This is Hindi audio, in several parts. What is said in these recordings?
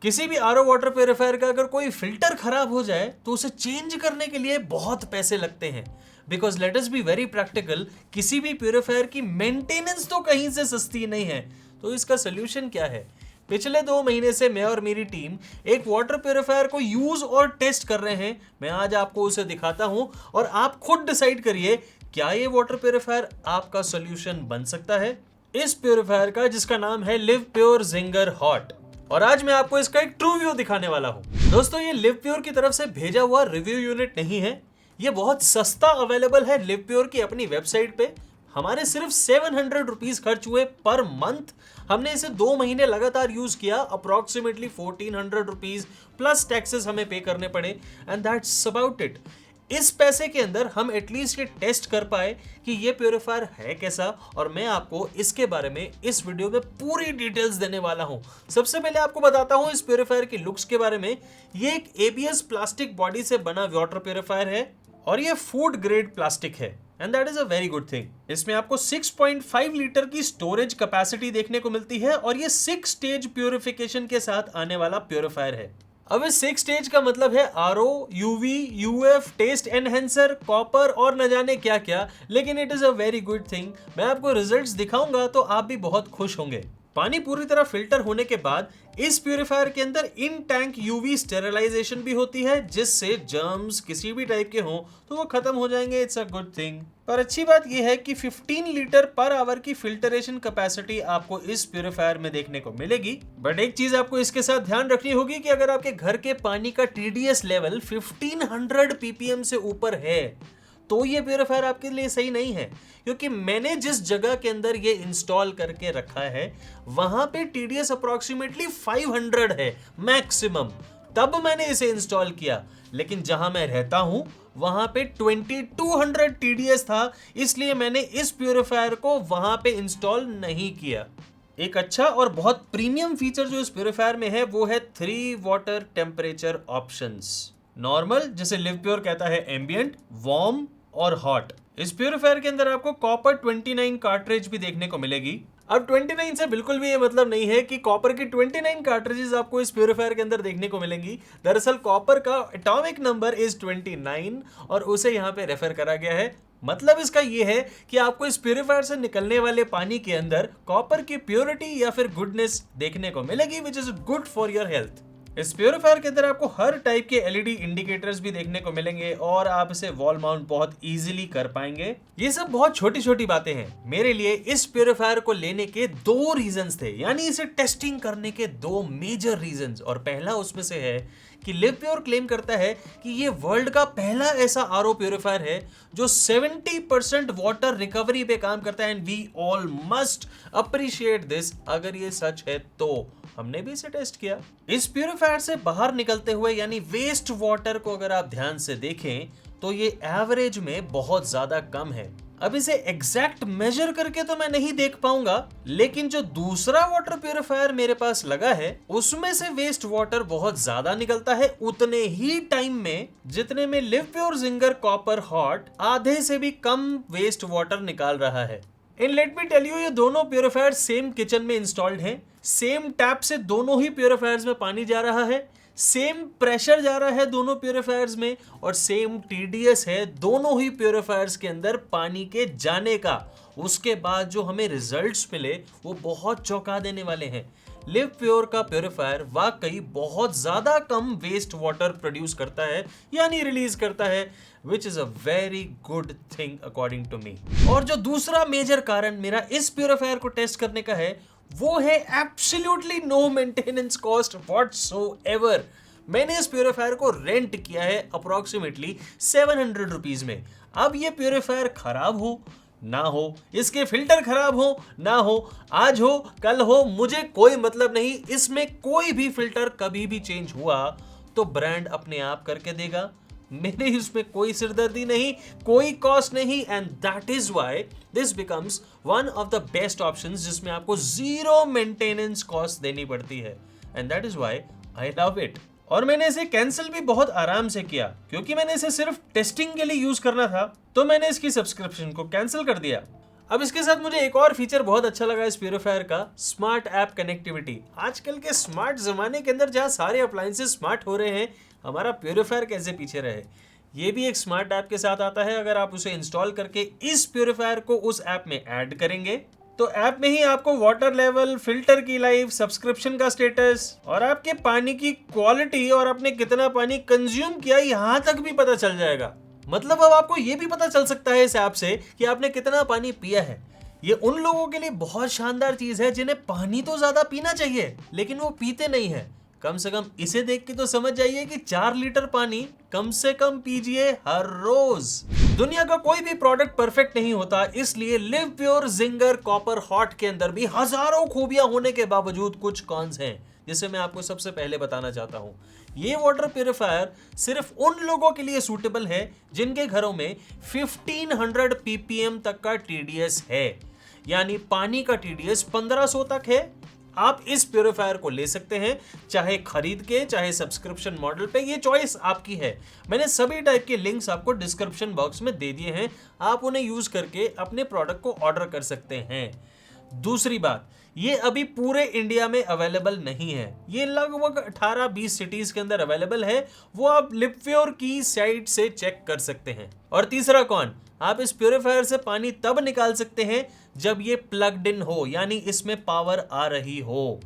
किसी भी आरओ वाटर प्योरीफायर का अगर कोई फिल्टर खराब हो जाए तो उसे चेंज करने के लिए बहुत पैसे लगते हैं। Because let us be very practical, किसी भी प्योरीफायर की मेंटेनेंस तो कहीं से सस्ती नहीं है। तो इसका सोल्यूशन क्या है? पिछले 2 महीने से मैं और मेरी टीम एक वाटर प्योरीफायर को यूज और टेस्ट कर रहे हैं। मैं आज आपको उसे दिखाता हूं और आप खुद डिसाइड करिए क्या ये वाटर प्योरीफायर आपका सोल्यूशन बन सकता है। इस प्योरीफायर का, जिसका नाम है लिव प्योर जिंगर हॉट, और आज मैं आपको इसका एक ट्रू व्यू दिखाने वाला हूं। दोस्तों, ये लिव प्योर की तरफ से भेजा हुआ रिव्यू यूनिट नहीं है। ये बहुत सस्ता अवेलेबल है लिव प्योर की अपनी वेबसाइट पे। हमारे सिर्फ 700 रुपीज खर्च हुए पर मंथ। हमने इसे 2 महीने लगातार यूज किया। अप्रोक्सीमेटली 1400 रुपीज प्लस टैक्सेस हमें पे करने पड़े, एंड दैट्स अबाउट इट। इस पैसे के अंदर हम एटलीस्ट ये टेस्ट कर पाए कि ये प्योरीफायर है कैसा, और मैं आपको इसके बारे में इस वीडियो में पूरी डिटेल्स देने वाला हूं। सबसे पहले आपको बताता हूं इस प्योरीफायर की लुक्स के बारे में। ये एक ABS प्लास्टिक बॉडी से बना वाटर प्योरीफायर है और ये फूड ग्रेड प्लास्टिक है, and that is a very good thing. इसमें आपको 6.5 लीटर की स्टोरेज कैपेसिटी देखने को मिलती है और ये 6 स्टेज प्योरिफिकेशन के साथ आने वाला प्योरीफायर है। अब इस 6 स्टेज का मतलब है RO, UV, UF, taste enhancer, copper और न जाने क्या क्या, लेकिन it is a very good thing. मैं आपको रिजल्ट्स दिखाऊंगा तो आप भी बहुत खुश होंगे। पानी पूरी तरह फिल्टर होने के बाद इस प्यूरिफायर के अंदर इन टैंक UV स्टेरिलाइजेशन भी होती है, जिससे जर्म्स किसी भी टाइप के हों तो वो खत्म हो जाएंगे। It's a good thing. पर अच्छी बात यह है कि 15 लीटर पर आवर की फिल्टरेशन कैपेसिटी आपको इस प्यूरिफायर में देखने को मिलेगी। बट एक चीज आपको इसके साथ ध्यान रखनी होगी कि अगर आपके घर के पानी का TDS लेवल 1500 ppm से ऊपर है तो ये प्योरीफायर आपके लिए सही नहीं है, क्योंकि मैंने जिस जगह के अंदर ये इंस्टॉल करके रखा है वहां पे TDS अप्रोक्सीमेटली 500 है मैक्सिमम। तब मैंने इसे इंस्टॉल किया, लेकिन जहां मैं रहता हूं वहां पे 2200 TDS था, इसलिए मैंने इस प्योरीफायर को वहां पे इंस्टॉल नहीं किया। एक अच्छा और बहुत प्रीमियम फीचर जो इस प्योरीफायर में है वो है 3 वाटर टेम्परेचर ऑप्शंस। नॉर्मल, जिसे लिव प्योर कहता है एम्बिएंट, वार्म और हॉट। इस प्योरीफायर के अंदर आपको कॉपर 29 कार्ट्रिज भी देखने को मिलेगी। अब 29 से बिल्कुल भी ये मतलब नहीं है कि कॉपर की 29 कार्ट्रिजेस आपको इस प्योरीफायर के अंदर देखने को मिलेंगी। दरअसल कॉपर का एटॉमिक नंबर इज 29 और उसे यहाँ पे रेफर करा गया है। मतलब इसका ये है कि आपको इस प्योरीफायर से निकलने वाले पानी के अंदर कॉपर की प्योरिटी या फिर गुडनेस देखने को मिलेगी, which is good for your health. इस प्योरीफायर के अंदर आपको हर टाइप के LED इंडिकेटर्स भी देखने को मिलेंगे और आप इसे वॉल माउंट बहुत इजीली कर पाएंगे। ये सब बहुत छोटी छोटी बातें हैं। मेरे लिए इस प्योरीफायर को लेने के 2 रीजंस थे, यानी इसे टेस्टिंग करने के 2 मेजर रीजंस। और पहला उसमें से है कि लिव प्योर क्लेम करता है कि ये वर्ल्ड का पहला ऐसा RO प्योरीफायर है जो 70% वाटर रिकवरी पे काम करता है, and we all must appreciate this. अगर ये सच है तो हमने भी इसे टेस्ट किया। इस प्योरीफायर से बाहर निकलते हुए यानी वेस्ट वाटर को अगर आप ध्यान से देखें तो ये एवरेज में बहुत ज्यादा कम है। अब इसे एग्जैक्ट मेजर करके तो मैं नहीं देख पाऊंगा, लेकिन जो दूसरा वाटर प्योरीफायर मेरे पास लगा है उसमें से वेस्ट वाटर बहुत ज्यादा निकलता है, उतने ही टाइम में जितने में live pure ginger copper hot आधे से भी कम वेस्ट वाटर निकाल रहा है। इन लेट मी टेल यू, ये दोनों प्योरीफायर सेम किचन में इंस्टॉल्ड हैं। सेम टैप से दोनों ही प्योरीफायर्स में पानी जा रहा है, सेम प्रेशर जा रहा है दोनों प्योरीफायर्स में, और सेम TDS है दोनों ही प्योरीफायर्स के अंदर पानी के जाने का। उसके बाद जो हमें रिजल्ट्स मिले वो बहुत चौंका देने वाले हैं। लिव प्योर का प्योरीफायर वाकई बहुत ज्यादा कम वेस्ट वाटर प्रोड्यूस करता है, यानी रिलीज करता है, which is a very good thing according to me. और जो दूसरा मेजर कारण मेरा इस प्योरीफायर को टेस्ट करने का है वो है absolutely no maintenance cost whatsoever. मैंने इस प्योरीफायर को रेंट किया है अप्रोक्सीमेटली 700 रुपीज में। अब ये प्योरीफायर खराब हो ना हो, इसके फिल्टर खराब हो ना हो, आज हो कल हो, मुझे कोई मतलब नहीं। इसमें कोई भी फिल्टर कभी भी चेंज हुआ तो ब्रांड अपने आप करके देगा। मेरे इसमें कोई सिरदर्दी नहीं, कोई कॉस्ट नहीं, and that is why this becomes one of the best options जिसमें आपको 0 मेंटेनेंस कॉस्ट देनी पड़ती है, and that is why I love it. और मैंने इसे कैंसिल भी बहुत आराम से किया, क्योंकि मैंने इसे सिर्फ टेस्टिंग के लिए यूज करना था, तो मैंने इसकी सब्सक्रिप्शन को कैंसिल कर दिया। अब इसके साथ मुझे एक और फीचर बहुत अच्छा लगा इस प्यूरीफायर का, स्मार्ट ऐप कनेक्टिविटी। आजकल के स्मार्ट जमाने के अंदर जहाँ सारे अप्लायंसेस स्मार्ट हो रहे हैं, हमारा प्यूरीफायर कैसे पीछे रहे। ये भी एक स्मार्ट ऐप के साथ आता है। अगर आप उसे इंस्टॉल करके इस प्यूरीफायर को उस ऐप में ऐड करेंगे तो ऐप में ही आपको वाटर लेवल, फिल्टर की लाइफ, सब्सक्रिप्शन का स्टेटस और आपके पानी की क्वालिटी और आपने कितना पानी कंज्यूम किया यहाँ तक भी पता चल जाएगा। मतलब अब आपको ये भी पता चल सकता है इस ऐप से कि आपने कितना पानी पिया है। ये उन लोगों के लिए बहुत शानदार चीज है जिन्हें पानी तो ज्यादा पीना चाहिए लेकिन वो पीते नहीं है। कम से कम इसे देख के तो समझ जाइए कि 4 लीटर पानी कम से कम पीजिए हर रोज। दुनिया का कोई भी प्रोडक्ट परफेक्ट नहीं होता, इसलिए live pure ginger copper hot के अंदर भी हजारों खूबियां होने के बावजूद कुछ कॉन्स हैं, जिसे मैं आपको सबसे पहले बताना चाहता हूं। ये वाटर प्यूरिफायर सिर्फ उन लोगों के लिए सूटेबल है जिनके घरों में 1500 ppm तक का TDS है, यानी पानी का TDS 1500 तक है। आप इस प्यूरिफायर को ले सकते हैं, चाहे खरीद के चाहे सब्सक्रिप्शन मॉडल पे, ये चॉइस आपकी है। मैंने सभी टाइप के लिंक्स आपको डिस्क्रिप्शन बॉक्स में दे दिए हैं, आप उन्हें यूज करके अपने प्रोडक्ट को ऑर्डर कर सकते हैं। दूसरी बात, ये अभी पूरे इंडिया में अवेलेबल नहीं है, ये लगभग 18-20 सिटीज के अंदर अवेलेबल है, वो आप लिवप्योर की साइट से चेक कर सकते हैं। और तीसरा कौन, आप इस प्यूरिफायर से पानी तब निकाल सकते हैं जब ये प्लग्ड इन हो, यानी इसमें पावर आ रही हो।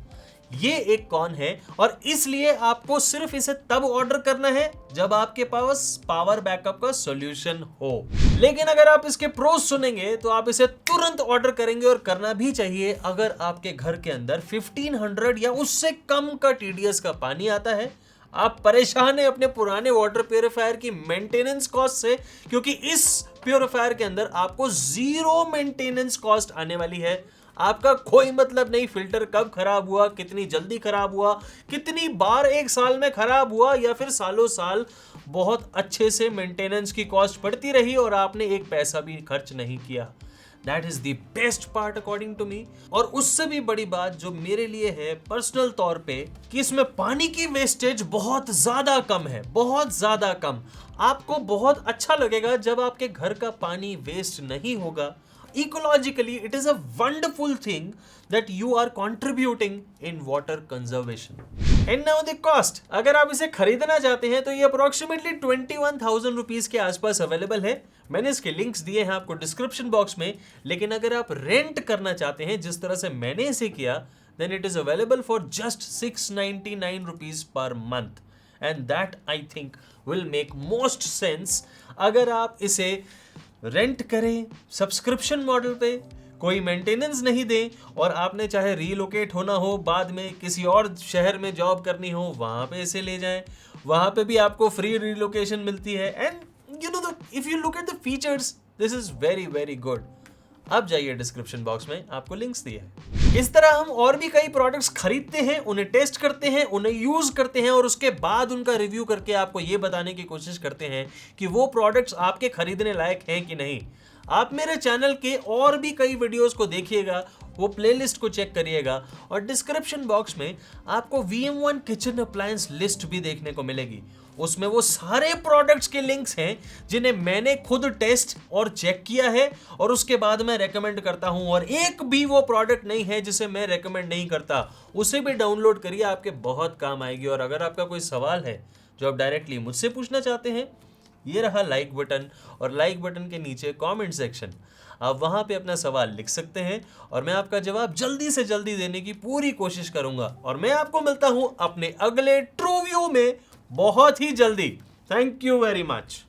ये एक कॉन है और इसलिए आपको सिर्फ इसे तब ऑर्डर करना है जब आपके पास पावर बैकअप का सॉल्यूशन हो। लेकिन अगर आप इसके प्रोस सुनेंगे तो आप इसे तुरंत ऑर्डर करेंगे, और करना भी चाहिए अगर आपके घर के अंदर 1500 या उससे कम का TDS का पानी आता है। आप परेशान हैं अपने पुराने वाटर प्यूरिफायर की मेंटेनेंस कॉस्ट से, क्योंकि इस प्यूरिफायर के अंदर आपको 0 मेंटेनेंस कॉस्ट आने वाली है। आपका कोई मतलब नहीं फिल्टर कब खराब हुआ, कितनी जल्दी खराब हुआ, कितनी बार एक साल में खराब हुआ, या फिर सालों साल बहुत अच्छे से मेंटेनेंस की कॉस्ट बढ़ती रही और आपने एक पैसा भी खर्च नहीं किया। That is the best part according to me. और उससे भी बड़ी बात जो मेरे लिए है पर्सनल तौर पे, कि इसमें पानी की वेस्टेज बहुत ज्यादा कम है, बहुत ज्यादा कम। आपको बहुत अच्छा लगेगा जब आपके घर का पानी वेस्ट नहीं होगा। Ecologically, it is a wonderful thing that you are contributing in water conservation. And now the cost. अगर आप इसे खरीदना चाहते हैं तो ये approximately 21,000 रुपीज के आसपास अवेलेबल है। मैंने इसके लिंक्स दिए हैं आपको डिस्क्रिप्शन बॉक्स में। लेकिन अगर आप रेंट करना चाहते हैं जिस तरह से मैंने इसे किया, then it is available for just 699 rupees per month. And that I think will make most sense अगर आप इसे रेंट करें सब्सक्रिप्शन मॉडल पे, कोई मेंटेनेंस नहीं दें, और आपने चाहे रीलोकेट होना हो, बाद में किसी और शहर में जॉब करनी हो, वहां पे इसे ले जाएं, वहां पे भी आपको फ्री रीलोकेशन मिलती है। And you know if you look at the features, this is very very good. अब जाइए डिस्क्रिप्शन बॉक्स में, आपको लिंक्स दिए हैं। इस तरह हम और भी कई प्रोडक्ट्स खरीदते हैं, उन्हें टेस्ट करते हैं, उन्हें यूज करते हैं, और उसके बाद उनका रिव्यू करके आपको ये बताने की कोशिश करते हैं कि वो प्रोडक्ट्स आपके खरीदने लायक हैं कि नहीं। आप मेरे चैनल के और भी कई वीडियोस को देखिएगा, वो प्लेलिस्ट को चेक करिएगा, और डिस्क्रिप्शन बॉक्स में आपको VM1 किचन अप्लायंस लिस्ट भी देखने को मिलेगी। उसमें वो सारे प्रोडक्ट्स के लिंक्स हैं जिन्हें मैंने खुद टेस्ट और चेक किया है और उसके बाद मैं रेकमेंड करता हूं, और एक भी वो प्रोडक्ट नहीं है जिसे मैं रेकमेंड नहीं करता। उसे भी डाउनलोड करिए, आपके बहुत काम आएगी। और अगर आपका कोई सवाल है जो आप डायरेक्टली मुझसे पूछना चाहते हैं, ये रहा लाइक बटन, और लाइक बटन के नीचे कमेंट सेक्शन, आप वहां पे अपना सवाल लिख सकते हैं और मैं आपका जवाब जल्दी से जल्दी देने की पूरी कोशिश करूंगा। और मैं आपको मिलता हूं अपने अगले ट्रू व्यू में बहुत ही जल्दी। Thank you very much.